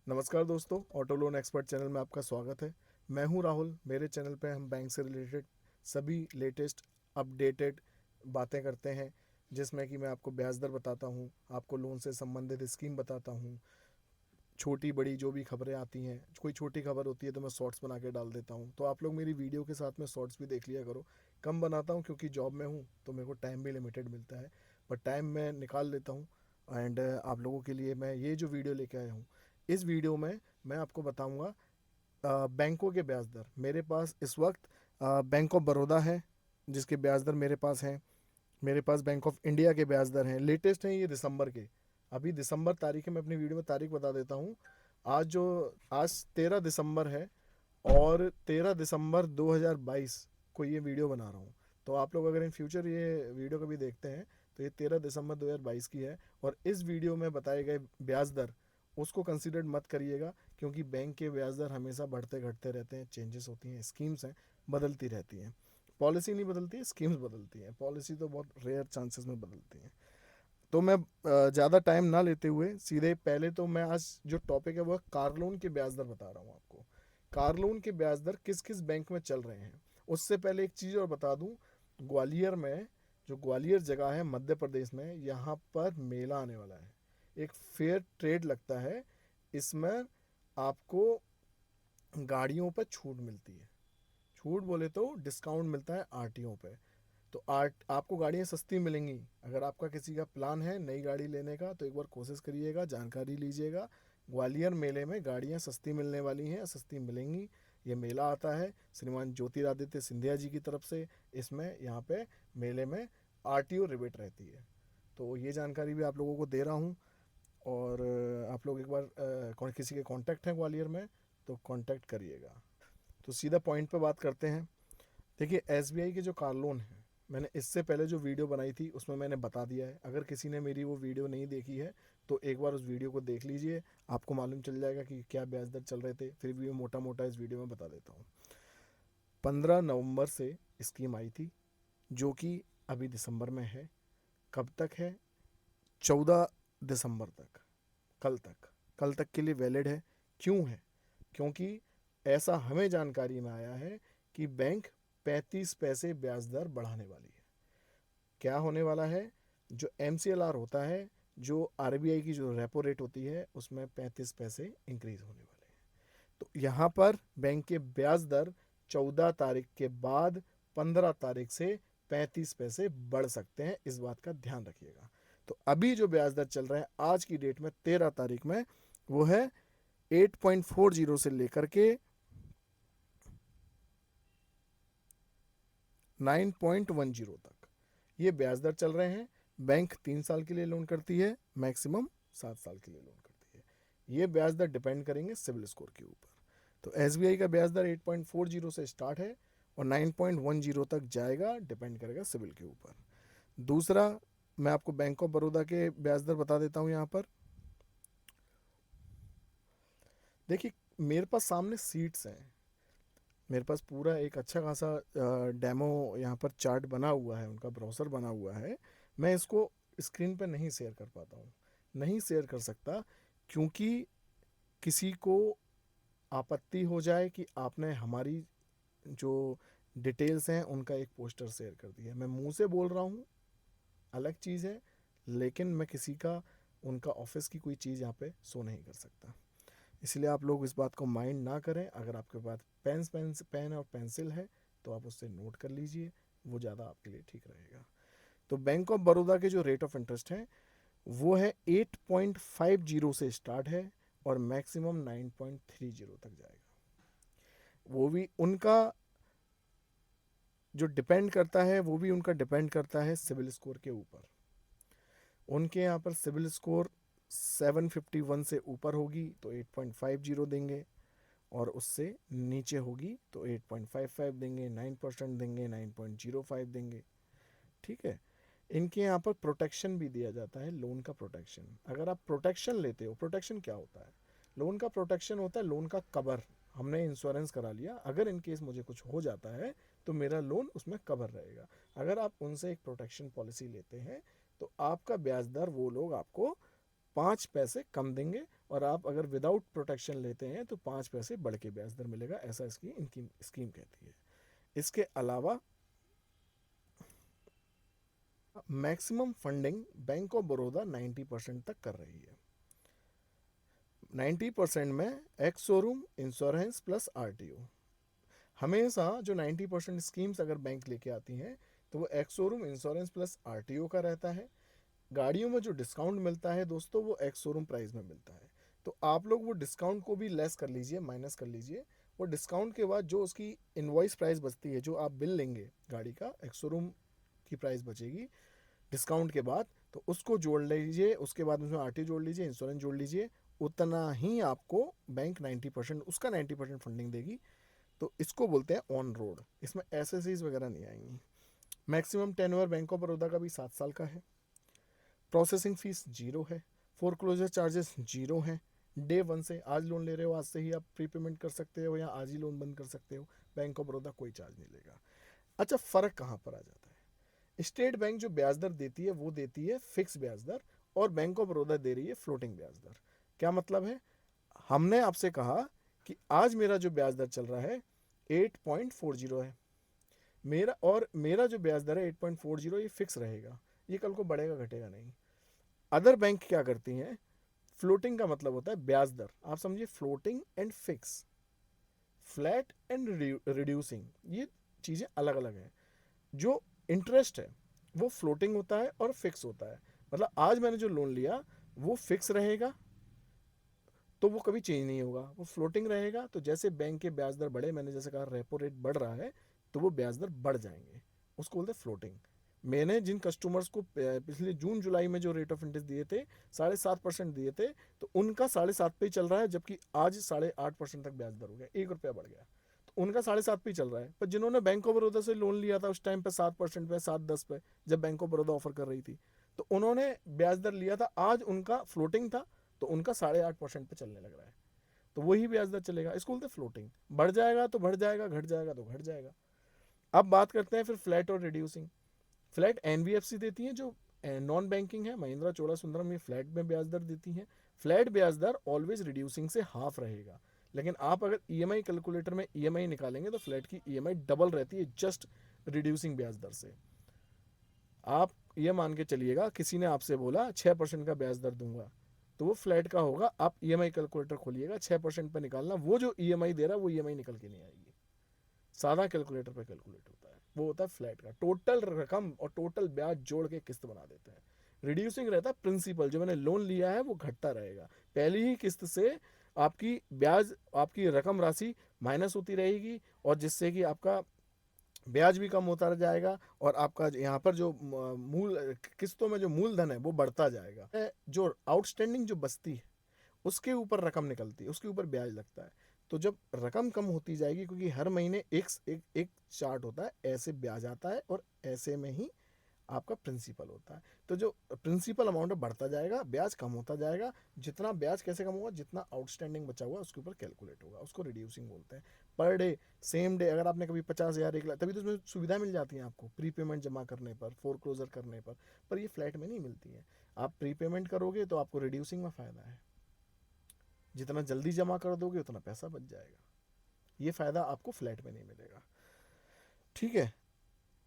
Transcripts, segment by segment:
नमस्कार दोस्तों, auto loan expert channel में आपका स्वागत है। मैं हूं राहुल। मेरे चैनल पे हम बैंक से रिलेटेड सभी लेटेस्ट अपडेटेड बातें करते हैं, जिसमें कि मैं आपको ब्याज दर बताता हूं, आपको लोन से संबंधित स्कीम बताता हूं, छोटी बड़ी जो भी खबरें आती हैं। कोई छोटी खबर होती है तो मैं शॉर्ट्स बना के डाल देता हूं, तो आप लोग मेरी वीडियो के साथ में शॉर्ट्स भी देख लिया करो। कम बनाता हूं क्योंकि जॉब में हूं तो मेरे को टाइम भी लिमिटेड मिलता है, पर टाइम मैं निकाल लेता हूं। एंड आप लोगों के लिए मैं ये जो वीडियो लेके आया हूँ, इस वीडियो में मैं आपको बताऊंगा बैंकों के ब्याज दर। मेरे पास इस वक्त बैंक ऑफ बड़ौदा है जिसके ब्याज दर मेरे पास हैं। मेरे पास बैंक ऑफ इंडिया के ब्याज दर हैं, लेटेस्ट हैं ये दिसंबर के। अभी दिसंबर तारीख है, मैं अपनी वीडियो में तारीख बता देता हूँ। आज 13 दिसंबर है और 13 दिसंबर 2022 को ये वीडियो बना रहा हूँ। तो आप लोग अगर इन फ्यूचर ये वीडियो कभी देखते हैं तो ये 13 दिसंबर 2022 की है। और इस वीडियो में बताए गए ब्याज दर उसको कंसिडर मत करिएगा, क्योंकि बैंक के ब्याज दर हमेशा बढ़ते घटते रहते हैं, चेंजेस होती हैं, स्कीम्स हैं, बदलती रहती हैं। पॉलिसी नहीं बदलती है, स्कीम्स बदलती हैं। पॉलिसी तो बहुत रेयर चांसेस में बदलती हैं। तो मैं ज़्यादा टाइम ना लेते हुए सीधे पहले तो मैं आज जो टॉपिक है वह कार लोन के ब्याज दर बता रहा हूँ आपको। कार लोन के ब्याज दर किस किस बैंक में चल रहे हैं। उससे पहले एक चीज़ और बता दूँ, ग्वालियर में, जो ग्वालियर जगह है मध्य प्रदेश में, यहाँ पर मेला आने वाला है। एक फेयर ट्रेड लगता है। इसमें आपको गाड़ियों पर छूट मिलती है। छूट बोले तो डिस्काउंट मिलता है आरटीओ पे। तो आर्ट आपको गाड़ियाँ सस्ती मिलेंगी। अगर आपका किसी का प्लान है नई गाड़ी लेने का तो एक बार कोशिश करिएगा, जानकारी लीजिएगा। ग्वालियर मेले में गाड़ियाँ सस्ती मिलने वाली हैं, सस्ती मिलेंगी। ये मेला आता है श्रीमान ज्योतिरादित्य सिंधिया जी की तरफ से। इसमें यहाँ पे मेले में आरटीओ रिबेट रहती है। तो ये जानकारी भी आप लोगों को दे रहा हूँ। और आप लोग एक बार किसी के कांटेक्ट हैं ग्वालियर में तो कांटेक्ट करिएगा। तो सीधा पॉइंट पे बात करते हैं। देखिए, एसबीआई के जो कार लोन है, मैंने इससे पहले जो वीडियो बनाई थी उसमें मैंने बता दिया है। अगर किसी ने मेरी वो वीडियो नहीं देखी है तो एक बार उस वीडियो को देख लीजिए, आपको मालूम चल जाएगा कि क्या ब्याज दर चल रहे थे। फिर भी मैं मोटा मोटा इस वीडियो में बता देता हूँ। 15 नवंबर से स्कीम आई थी, जो कि अभी दिसंबर में है। कब तक है? 14 दिसंबर तक, कल तक। कल तक के लिए वैलिड है। क्यों है? क्योंकि ऐसा हमें जानकारी में आया है कि बैंक 35 पैसे ब्याज दर बढ़ाने वाली है। क्या होने वाला है? जो MCLR होता है, जो RBI की जो रेपो रेट होती है, उसमें 35 पैसे इंक्रीज होने वाले हैं। तो यहाँ पर बैंक के ब्याज दर 14 तारीख के बाद 15 तारीख से 35 पैसे बढ़ सकते हैं। इस बात का ध्यान रखिएगा। तो अभी जो ब्याज दर चल रहे हैं आज की डेट में 13 तारीख में, वो है 8.40 से लेकर के 9.10 तक ये ब्याज दर चल रहे हैं। बैंक 3 साल के लिए लोन करती है, मैक्सिमम 7 साल के लिए लोन करती है। ये ब्याज दर डिपेंड करेंगे सिविल स्कोर के ऊपर। तो SBI का ब्याज दर 8.40 से स्टार्ट है और 9.10 तक जाएगा, डिपेंड करेगा सिविल के ऊपर। दूसरा, मैं आपको बैंक ऑफ बड़ौदा के ब्याज दर बता देता हूँ। यहाँ पर देखिए, मेरे पास सामने सीट्स हैं। मेरे पास पूरा एक अच्छा खासा डेमो यहाँ पर चार्ट बना हुआ है, उनका ब्राउज़र बना हुआ है। मैं इसको स्क्रीन पे नहीं शेयर कर पाता हूँ, नहीं शेयर कर सकता, क्योंकि किसी को आपत्ति हो जाए कि आपने हमारी जो डिटेल्स हैं उनका एक पोस्टर शेयर कर दिया। मैं मुंह से बोल रहा हूँ, अलग चीज़ है, लेकिन मैं किसी का, उनका ऑफिस की कोई चीज़ यहाँ पे शो नहीं कर सकता। इसलिए आप लोग इस बात को माइंड ना करें। अगर आपके पास पेन और पेंसिल है तो आप उससे नोट कर लीजिए, वो ज़्यादा आपके लिए ठीक रहेगा। तो बैंक ऑफ बड़ौदा के जो रेट ऑफ इंटरेस्ट है वो है 8.50 से स्टार्ट है और मैक्सिमम 9.30 तक जाएगा। वो भी उनका जो डिपेंड करता है, वो भी उनका डिपेंड करता है सिविल स्कोर के ऊपर। उनके यहाँ पर सिविल स्कोर 751 से ऊपर होगी तो 8.50 देंगे, और उससे नीचे होगी तो 8.55 देंगे, 9% देंगे, 9.05 देंगे। ठीक है। इनके यहाँ पर प्रोटेक्शन भी दिया जाता है, लोन का प्रोटेक्शन। अगर आप प्रोटेक्शन लेते हो, प्रोटेक्शन क्या होता है? लोन का प्रोटेक्शन होता है लोन का कवर। हमने इंश्योरेंस करा लिया, अगर इन केस मुझे कुछ हो जाता है तो मेरा लोन उसमें कवर रहेगा। अगर आप उनसे एक प्रोटेक्शन पॉलिसी लेते हैं तो आपका ब्याज दर वो लोग आपको 5 पैसे कम देंगे, और आप अगर विदाउट प्रोटेक्शन लेते हैं तो 5 पैसे बढ़ के ब्याज दर मिलेगा, ऐसा इसकी इनकी स्कीम कहती है। इसके अलावा maximum funding bank of Baroda 90% तक कर रही है। 90% में ex showroom, insurance plus RTO. हमेशा जो 90% स्कीम्स अगर बैंक लेके आती हैं तो वो ex showroom, insurance plus RTO का रहता है। गाड़ियों में जो डिस्काउंट मिलता है दोस्तों वो एक्स शोरूम प्राइस में मिलता है। तो आप लोग वो डिस्काउंट को भी लेस कर लीजिए, माइनस कर लीजिए। वो डिस्काउंट के बाद जो उसकी इनवॉइस प्राइस बचती है, जो आप बिल लेंगे गाड़ी का, एक्स शोरूम की प्राइस बचेगी डिस्काउंट के बाद, तो उसको जोड़ लीजिए। उसके बाद उसमें आरटीओ जोड़ लीजिए, इंश्योरेंस जोड़ लीजिए, उतना ही आपको बैंक 90% उसका 90% फंडिंग देगी। तो इसको बोलते हैं ऑन रोड। इसमें एसएससीज वगैरह नहीं आएंगी। Maximum tenure bank of Baroda का भी 7 साल का है। प्रोसेसिंग फीस जीरो है। फोरक्लोजर चार्जेस जीरो हैं। डे वन से, आज लोन ले रहे हो आज से ही आप प्रीपेमेंट कर सकते हो या आज ही लोन बंद कर सकते हो। बैंक ऑफ बड़ौदा कोई चार्ज नहीं लेगा। अच्छा, फ़र्क कहाँ पर आ जाता है? स्टेट बैंक जो ब्याज दर देती है वो देती है फिक्स ब्याज दर, और बैंक ऑफ बड़ौदा दे रही है फ्लोटिंग ब्याज दर। क्या मतलब है? हमने आपसे कहा कि आज मेरा जो ब्याज दर चल रहा है 8.40 है मेरा जो ब्याज दर है 8.40, ये फिक्स रहेगा, ये कल को बढ़ेगा घटेगा नहीं। अदर बैंक क्या करती हैं? फ्लोटिंग का मतलब होता है ब्याज दर, आप समझिए, floating and fix, flat and reducing, ये चीज़ें अलग अलग हैं। जो इंटरेस्ट है वो फ्लोटिंग होता है और फिक्स होता है। मतलब आज मैंने जो लोन लिया वो फिक्स रहेगा, तो वो कभी चेंज नहीं होगा, वो फ्लोटिंग रहेगा। तो जैसे बैंक के ब्याज दर बढ़े, मैंने जैसे कहा रेपो रेट बढ़ रहा है, तो वो ब्याज दर बढ़ जाएंगे, उसको बोलते हैं फ्लोटिंग। मैंने जिन कस्टमर्स को पिछले जून जुलाई में जो रेट ऑफ इंटरेस्ट दिए थे, 7.5% दिए थे, तो उनका 7.5 पे ही चल रहा है, जबकि आज 8.5% तक ब्याज दर हो गया, 1 रुपया बढ़ गया। तो उनका 7.5 पे ही चल रहा है। पर जिन्होंने बैंक ऑफ बड़ौदा से लोन लिया था उस टाइम पे 7% पे, 7.10 पे, जब बैंक ऑफ बड़ौदा ऑफर कर रही थी, तो उन्होंने ब्याज दर लिया था, आज उनका फ्लोटिंग था, तो उनका 8.5% पे चलने लग रहा है, तो वही ब्याज दर चलेगा। इसको बोलते हैं फ्लोटिंग। बढ़ जाएगा तो बढ़ जाएगा, घट जाएगा तो घट जाएगा। अब बात करते हैं फिर फ्लैट और रिड्यूसिंग। फ्लैट एनबीएफसी देती हैं, जो नॉन बैंकिंग है, महिंद्रा चोला सुंदरम, ये फ्लैट में ब्याज दर देती हैं। फ्लैट ब्याज दर ऑलवेज रिड्यूसिंग से हाफ रहेगा, लेकिन आप अगर ईएमआई कैलकुलेटर में ईएमआई निकालेंगे तो फ्लैट की ईएमआई डबल रहती है जस्ट रिड्यूसिंग ब्याज दर से। आप ये मान के चलिएगा, किसी ने आपसे बोला 6% का ब्याज दर दूंगा, तो वो फ्लैट का होगा। आप ईएमआई कैलकुलेटर खोलिएगा, 6% पे निकालना, वो जो ईएमआई दे रहा है वो ईएमआई निकल के नहीं आएगी। सादा कैलकुलेटर पे कैलकुलेट होता है, वो होता है फ्लैट का। टोटल रकम और टोटल ब्याज जोड़ के किस्त बना देता है। रिड्यूसिंग रहता है प्रिंसिपल, जो मैंने लोन लिया है वो घटता रहेगा, पहली ही किस्त से आपकी ब्याज, आपकी रकम राशि माइनस होती रहेगी, और जिससे कि आपका ब्याज भी कम होता जाएगा, और आपका यहाँ पर जो मूल किस्तों में जो मूलधन है वो बढ़ता जाएगा। जो आउटस्टैंडिंग जो बचती है उसके ऊपर रकम निकलती है, उसके ऊपर ब्याज लगता है। तो जब रकम कम होती जाएगी, क्योंकि हर महीने एक चार्ट होता है, ऐसे ब्याज आता है और ऐसे में ही आपका प्रिंसिपल होता है। तो जो प्रिंसिपल अमाउंट है बढ़ता जाएगा, ब्याज कम होता जाएगा। जितना ब्याज कैसे कम होगा? जितना आउटस्टैंडिंग बचा हुआ उसके ऊपर कैलकुलेट होगा, उसको रिड्यूसिंग बोलते हैं। पर डे, सेम डे, अगर आपने कभी 50,000, 1 लाख, तभी तो उसमें सुविधा मिल जाती है आपको, प्रीपेमेंट जमा करने पर, फोरक्लोजर करने पर ये फ्लैट में नहीं मिलती है। आप प्रीपेमेंट करोगे तो आपको रिड्यूसिंग में फ़ायदा है, जितना जल्दी जमा कर दोगे उतना पैसा बच जाएगा। ये फ़ायदा आपको फ्लैट में नहीं मिलेगा, ठीक है।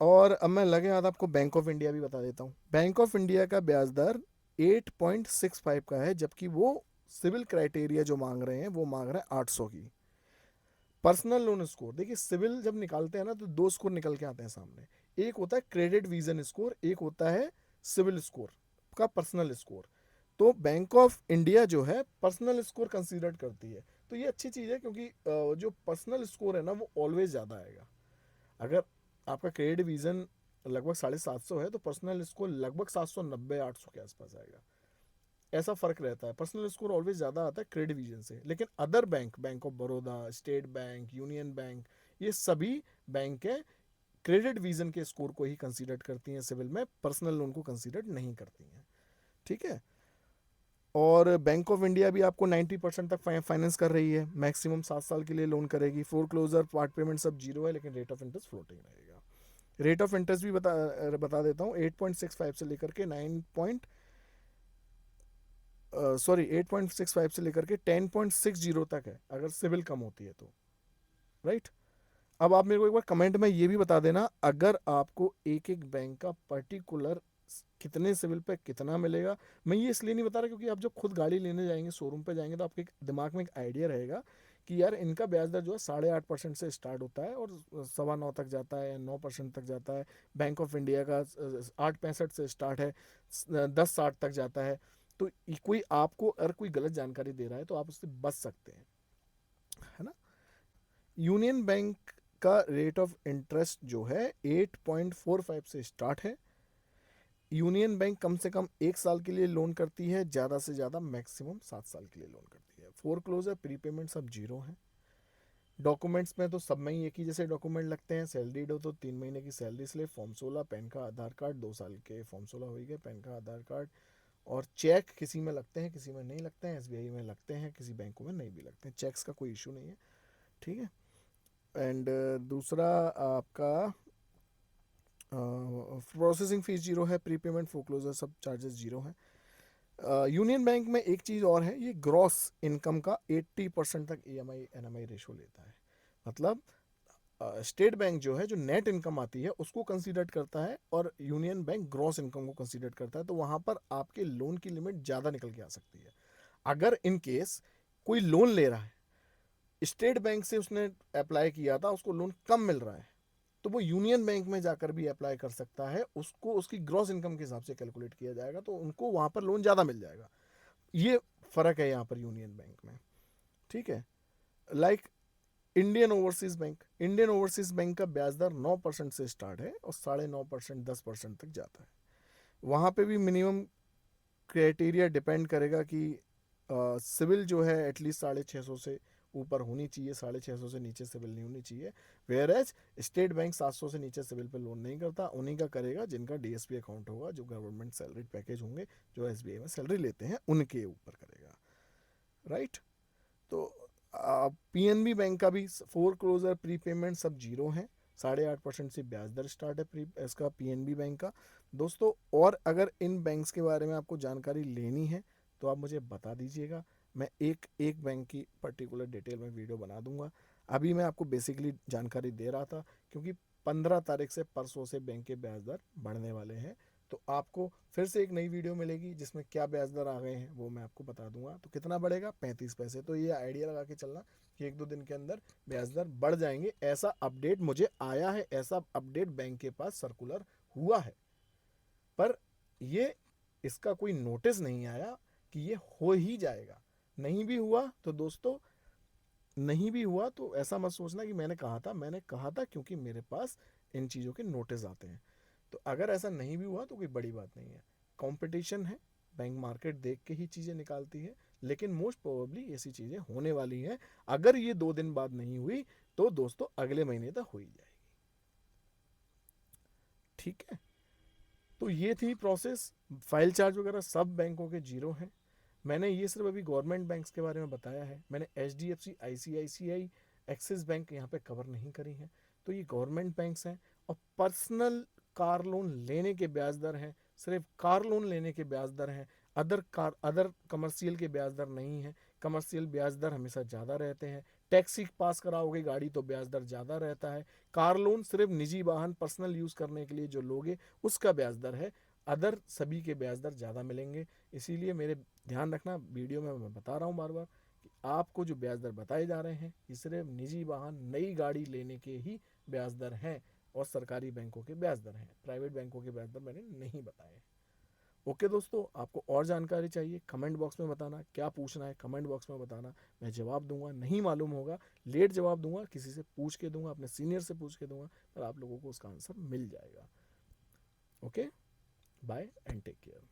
और अब मैं लगे हाथ आपको बैंक ऑफ इंडिया भी बता देता हूँ। बैंक ऑफ इंडिया का ब्याज दर 8.65 का है, जबकि वो सिविल क्राइटेरिया जो मांग रहे हैं वो मांग रहे हैं 800 की। पर्सनल लोन स्कोर, देखिए सिविल जब निकालते हैं ना तो 2 स्कोर निकल के आते हैं सामने। एक होता है क्रेडिट विजन स्कोर, एक होता है सिविल स्कोर का पर्सनल स्कोर। तो बैंक ऑफ इंडिया जो है पर्सनल स्कोर कंसीडर करती है, तो ये अच्छी चीज़ है, क्योंकि जो पर्सनल स्कोर है ना वो ऑलवेज ज़्यादा आएगा। अगर आपका क्रेडिट विजन लगभग 750 है, तो पर्सनल स्कोर लगभग 790-800 के आसपास आएगा। ऐसा फर्क रहता है, पर्सनल स्कोर ऑलवेज ज़्यादा आता है क्रेडिट विजन से। लेकिन other bank, bank of Baroda, state bank, union bank, ये सभी बैंकें क्रेडिट विजन के स्कोर को ही कंसीडर करती हैं सिविल में, पर्सनल लोन को कंसीडर नहीं करती हैं, ठीक है। और बैंक ऑफ इंडिया भी आपको 90% तक फाइनेंस कर रही है, मैक्सिमम 7 साल के लिए लोन करेगी। फोर क्लोजर, पार्ट पेमेंट सब जीरो है, लेकिन रेट ऑफ इंटरेस्ट फ्लोटिंग रहेगा। रेट ऑफ इंटरेस्ट भी बता देता हूँ, 8.65 से लेकर के सॉरी 8.65 से लेकर के 10.60 तक है अगर सिविल कम होती है तो, राइट। अब आप मेरे को एक बार कमेंट में ये भी बता देना, अगर आपको एक एक बैंक का पर्टिकुलर कितने सिविल पे कितना मिलेगा। मैं ये इसलिए नहीं बता रहा क्योंकि आप जब खुद गाड़ी लेने जाएंगे, शोरूम पे जाएंगे, तो आपके दिमाग में एक आइडिया रहेगा कि यार इनका ब्याज दर जो है 8.5% से स्टार्ट होता है और 9.25 तक जाता है, 9% तक जाता है। बैंक ऑफ इंडिया का 8.65 से स्टार्ट है, 10.60 तक जाता है। तो कोई आपको अगर कोई गलत जानकारी दे रहा है तो आप उससे बच सकते हैं, है ना। यूनियन बैंक का रेट ऑफ इंटरेस्ट जो है 8.45 से स्टार्ट है। यूनियन बैंक कम से कम 1 साल के लिए लोन करती है, ज़्यादा से ज़्यादा मैक्सिमम 7 साल के लिए लोन करती है। फोरक्लोजर प्रीपेमेंट सब जीरो हैं। डॉक्यूमेंट्स में तो सब में ही एक ही जैसे डॉक्यूमेंट लगते हैं। सैलरी हो तो 3 महीने की सैलरी स्लिप, फॉर्म 16, पैन का आधार कार्ड, 2 साल के फॉर्म 16 हो गए, पैन का आधार कार्ड। और चेक किसी में लगते हैं, किसी में नहीं लगते हैं। एसबीआई में लगते हैं, किसी बैंकों में नहीं भी लगते हैं। चेक्स का कोई इशू नहीं है, ठीक है। एंड दूसरा आपका प्रोसेसिंग फीस जीरो है, प्रीपेमेंट फोरक्लोजर सब चार्जेस जीरो हैं। यूनियन बैंक में एक चीज़ और है, ये ग्रॉस इनकम का 80% तक ईएमआई एनएमआई रेशो लेता है। मतलब स्टेट बैंक जो है जो नेट इनकम आती है उसको कंसीडर करता है और यूनियन बैंक ग्रॉस इनकम को कंसीडर करता है। तो वहाँ पर आपके लोन की लिमिट ज़्यादा निकल के आ सकती है। अगर इन केस कोई लोन ले रहा है, स्टेट बैंक से उसने अप्लाई किया था, उसको लोन कम मिल रहा है, तो वो यूनियन बैंक में जाकर भी अप्लाई कर सकता है। उसको उसकी ग्रॉस इनकम के हिसाब से कैलकुलेट किया जाएगा, तो उनको वहाँ पर लोन ज़्यादा मिल जाएगा। ये फ़र्क है यहाँ पर यूनियन बैंक में, ठीक है। लाइक इंडियन ओवरसीज बैंक का ब्याज दर 9% से स्टार्ट है और 9.5%, 10% तक जाता है। वहाँ पे भी मिनिमम क्राइटेरिया डिपेंड करेगा कि सिविल जो है एटलीस्ट 650 से ऊपर होनी चाहिए, 650 से नीचे सिविल नहीं होनी चाहिए। वेयर एज स्टेट बैंक 700 से नीचे सिविल पे लोन नहीं करता, उन्हीं का करेगा जिनका डीएसपी अकाउंट होगा, जो गवर्नमेंट सैलरी पैकेज होंगे, जो एसबीआई में सैलरी लेते हैं, उनके ऊपर करेगा, राइट। तो पीएनबी बैंक का भी फोर क्लोजर प्रीपेमेंट सब जीरो हैं। 8.5% से ब्याज दर स्टार्ट है प्री इसका पीएनबी बैंक का, दोस्तों। और अगर इन बैंक्स के बारे में आपको जानकारी लेनी है तो आप मुझे बता दीजिएगा, मैं एक एक बैंक की पर्टिकुलर डिटेल में वीडियो बना दूंगा। अभी मैं आपको बेसिकली जानकारी दे रहा था क्योंकि 15 तारीख से परसों से बैंक के ब्याज दर बढ़ने वाले हैं। तो आपको फिर से एक नई वीडियो मिलेगी जिसमें क्या ब्याज दर आ गए हैं वो मैं आपको बता दूंगा। तो कितना बढ़ेगा? 35 पैसे। तो ये आइडिया लगा के चलना कि 1-2 दिन के अंदर ब्याज दर बढ़ जाएंगे। ऐसा अपडेट मुझे आया है, ऐसा अपडेट बैंक के पास सर्कुलर हुआ है, पर ये इसका कोई नोटिस नहीं आया कि ये हो ही जाएगा। नहीं भी हुआ तो दोस्तों, नहीं भी हुआ तो ऐसा मत सोचना कि मैंने कहा था क्योंकि मेरे पास इन चीज़ों के नोटिस आते हैं। तो अगर ऐसा नहीं भी हुआ तो कोई बड़ी बात नहीं है। कंपटीशन है, बैंक मार्केट देख के ही चीज़ें निकालती है, लेकिन मोस्ट प्रोबेबली ऐसी चीज़ें होने वाली हैं। अगर ये 2 दिन बाद नहीं हुई तो दोस्तों अगले महीने तक हो ही जाएगी, ठीक है। तो ये थी प्रोसेस। फाइल चार्ज वगैरह सब बैंकों के जीरो हैं। मैंने ये सिर्फ अभी गवर्नमेंट बैंक्स के बारे में बताया है। मैंने एचडीएफसी, आईसीआईसीआई, एक्सिस बैंक यहाँ पे कवर नहीं करी हैं। तो ये गवर्नमेंट बैंक्स हैं। और पर्सनल कार लोन लेने के ब्याज दर हैं, सिर्फ कार लोन लेने के ब्याज दर हैं। अदर कमर्शियल के ब्याज दर नहीं है। कमर्शियल ब्याज दर हमेशा ज़्यादा रहते हैं। टैक्सी पास कराओगे गाड़ी तो ब्याज दर ज़्यादा रहता है। कार लोन सिर्फ निजी वाहन पर्सनल यूज़ करने के लिए जो लोगे उसका ब्याज दर है। अदर सभी के ब्याज दर ज़्यादा मिलेंगे। इसीलिए मेरे ध्यान रखना, वीडियो में मैं बता रहा हूँ बार बार कि आपको जो ब्याज दर बताए जा रहे हैं ये सिर्फ निजी वाहन नई गाड़ी लेने के ही ब्याज दर हैं और सरकारी बैंकों के ब्याज दर हैं। प्राइवेट बैंकों के ब्याज दर मैंने नहीं बताए। ओके दोस्तों, आपको और जानकारी चाहिए कमेंट बॉक्स में बताना, क्या पूछना है कमेंट बॉक्स में बताना, मैं जवाब दूंगा। नहीं मालूम होगा लेट जवाब दूंगा, किसी से पूछ के दूंगा, अपने सीनियर से पूछ के दूंगा, पर आप लोगों को उसका आंसर मिल जाएगा। Okay, bye and take care.